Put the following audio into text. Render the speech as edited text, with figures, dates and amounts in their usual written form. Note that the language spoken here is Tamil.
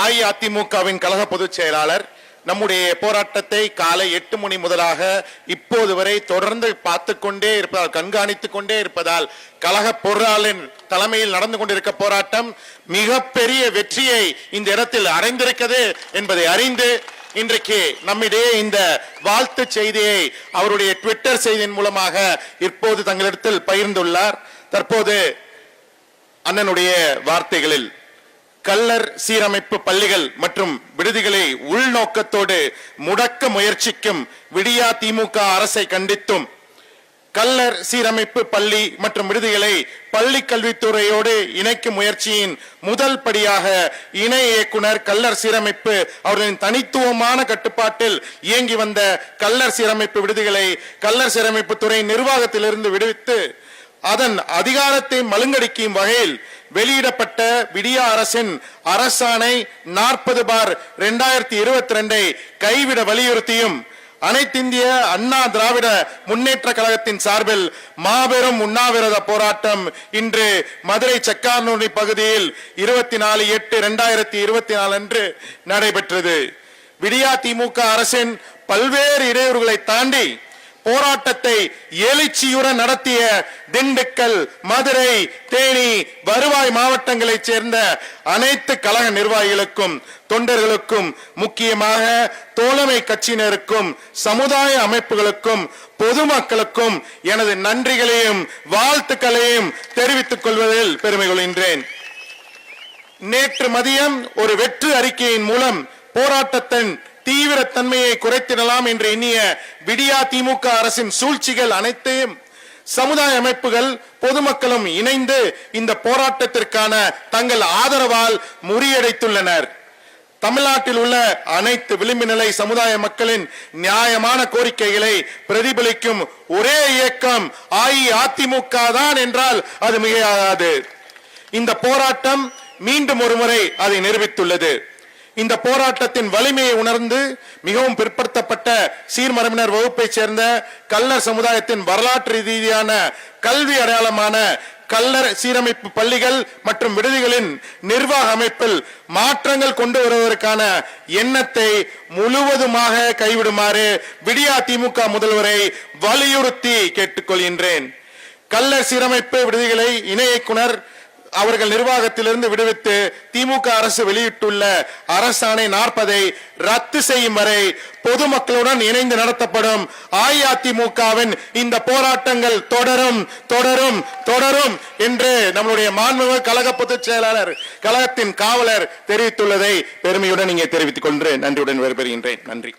அஇஅதிமுகவின் கழக பொதுச் செயலாளர் நம்முடைய போராட்டத்தை காலை 8 மணி முதலாக இப்போது வரை தொடர்ந்து பார்த்துக் கொண்டே இருப்பதால், கண்காணித்துக் கொண்டே இருப்பதால் கழக பொருளாளரின் தலைமையில் நடந்து கொண்டிருக்க போராட்டம் மிகப்பெரிய வெற்றியை இந்த இடத்தில் அடைந்திருக்கிறது என்பதை அறிந்து இன்றைக்கு நம்மிடையே இந்த வாழ்த்து செய்தியை அவருடைய ட்விட்டர் செய்தியின் மூலமாக இப்போது தங்களிடத்தில் பகிர்ந்துள்ளார். தற்போது அண்ணனுடைய வார்த்தைகளில், கள்ளர் சீரமைப்பு பள்ளிகள் மற்றும் விடுதிகளை உள்நோக்கத்தோடு முடக்க முயற்சிக்கும் விடியா திமுக அரசை கண்டித்தும், கள்ளர் சீரமைப்பு பள்ளி மற்றும் விடுதிகளை பள்ளி கல்வித்துறையோடு இணைக்கும் முயற்சியின் முதல் படியாக இணை இயக்குனர் கள்ளர் சீரமைப்பு அவர்களின் தனித்துவமான கட்டுப்பாட்டில் இயங்கி வந்த கள்ளர் சீரமைப்பு விடுதிகளை கள்ளர் சீரமைப்பு துறை நிர்வாகத்திலிருந்து விடுவித்து அதன் அதிகாரத்தை மழுங்கடிக்கும் வகையில் வெளியிடப்பட்ட விடியா அரசின் அரசாணை 40/2022 கைவிட வலியுறுத்தியும் அனைத்திந்திய அண்ணா திராவிட முன்னேற்ற கழகத்தின் சார்பில் மாபெரும் உண்ணாவிரத போராட்டம் இன்று மதுரை செக்கானூர் பகுதியில் 24/8/2024 அன்று நடைபெற்றது. விடியா திமுக அரசின் பல்வேறு இடையூறுகளை தாண்டி போராட்டத்தை எழுச்சியுடன் நடத்திய திண்டுக்கல், மதுரை, தேனி, வருவாய் மாவட்டங்களைச் சேர்ந்த அனைத்து கழக நிர்வாகிகளுக்கும், தொண்டர்களுக்கும், முக்கியமாக தோழமை கட்சியினருக்கும், சமுதாய அமைப்புகளுக்கும், பொதுமக்களுக்கும் எனது நன்றிகளையும் வாழ்த்துக்களையும் தெரிவித்துக் கொள்வதில் பெருமை கொள்கின்றேன். நேற்று மதியம் ஒரு வெற்று அறிக்கையின் மூலம் போராட்டத்தின் தீவிரத்தன்மையை குறைத்திடலாம் என்று எண்ணிய விடியா திமுக அரசின் சூழ்ச்சிகள் அனைத்தையும் சமுதாய அமைப்புகள், பொதுமக்களும் இணைந்து இந்த போராட்டத்திற்கான தங்கள் ஆதரவால் முறியடைத்துள்ளனர். தமிழ்நாட்டில் உள்ள அனைத்து விளிம்பு நிலை சமுதாய மக்களின் நியாயமான கோரிக்கைகளை பிரதிபலிக்கும் ஒரே இயக்கம் அஇஅதிமுக தான் என்றால் அது மிகையாகாது. இந்த போராட்டம் மீண்டும் ஒருமுறை அதை நிரூபித்துள்ளது. இந்த போராட்டத்தின் வலிமையை உணர்ந்து மிகவும் பிற்படுத்தப்பட்ட சீர்மரபினர் வகுப்பை சேர்ந்த கள்ளர் சமுதாயத்தின் வரலாற்று ரீதியான கல்வி அடையாளமான கள்ளர் சீரமைப்பு பள்ளிகள் மற்றும் விடுதிகளின் நிர்வாக அமைப்பில் மாற்றங்கள் கொண்டு வருவதற்கான எண்ணத்தை முழுவதுமாக கைவிடுமாறு விடியா திமுக முதல்வரை வலியுறுத்தி கேட்டுக்கொள்கின்றேன். கள்ளர் சீரமைப்பு விடுதிகளை இணை இயக்குனர் அவர்கள் நிர்வாகத்திலிருந்து விடுவித்து திமுக அரசு வெளியிட்டுள்ள அரசாணை 40 ரத்து செய்யும் வரை பொதுமக்களுடன் இணைந்து நடத்தப்படும் அஇஅதிமுகவின் இந்த போராட்டங்கள் தொடரும் தொடரும் தொடரும் என்று நம்முடைய மாண்புமிகு கழக பொதுச் செயலாளர், கழகத்தின் காவலர் தெரிவித்துள்ளதை பெருமையுடன் இங்கே தெரிவித்துக் கொண்டு நன்றியுடன் விடைபெறுகின்றேன். நன்றி.